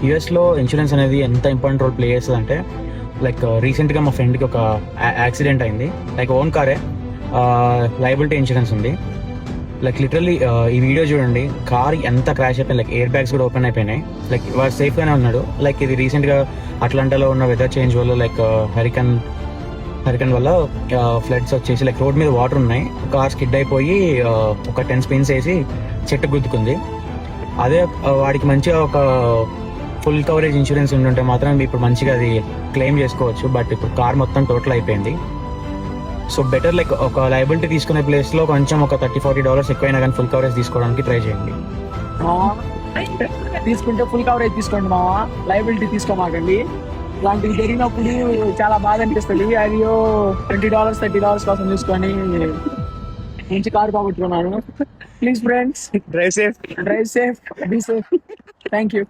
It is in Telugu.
యూఎస్లో ఇన్సూరెన్స్ అనేది ఎంత ఇంపార్టెంట్ రోల్ ప్లే చేస్తుంది అంటే, లైక్ రీసెంట్గా మా ఫ్రెండ్కి ఒక యాక్సిడెంట్ అయింది. లైక్ ఓన్ కారే, లయబిలిటీ ఇన్సూరెన్స్ ఉంది. లైక్ లిటరల్లీ ఈ వీడియో చూడండి, కార్ ఎంత క్రాష్ అయిపోయింది, లైక్ ఎయిర్ బ్యాగ్స్ కూడా ఓపెన్ అయిపోయినాయి. లైక్ వాడు సేఫ్గానే ఉన్నాడు. లైక్ ఇది రీసెంట్గా అట్లాంటాలో ఉన్న వెదర్ చేంజ్ వల్ల, లైక్ హరికన్ వల్ల ఫ్లడ్స్ వచ్చేసి లైక్ రోడ్ మీద వాటర్ ఉన్నాయి, కార్ స్కిడ్ అయిపోయి ఒక 10 స్పిన్స్ వేసి చెట్టు గుద్దుకుంది. అదే వాడికి మంచిగా ఒక ఫుల్ కవరేజ్ ఇన్సూరెన్స్ ఉంటుంటే మాత్రం ఇప్పుడు మంచిగా అది క్లెయిమ్ చేసుకోవచ్చు. బట్ ఇప్పుడు కార్ మొత్తం టోటల్ అయిపోయింది. సో బెటర్ లైక్ ఒక లయబిలిటీ తీసుకునే ప్లేస్లో కొంచెం ఒక $30-40 ఎక్కువైనా కానీ ఫుల్ కవరేజ్ తీసుకోవడానికి ట్రై చేయండి. తీసుకుంటే ఫుల్ కవరేజ్ తీసుకోండి మావా, లయబిలిటీ తీసుకోమాకండి. ఇలాంటివి జరిగినప్పుడు చాలా బాధ అనిపిస్తుంది. అయ్యో $20-30 కోసం తీసుకొని మంచి కారు పోగొట్టుకున్నాను. Please friends, drive safe, be safe. Thank you.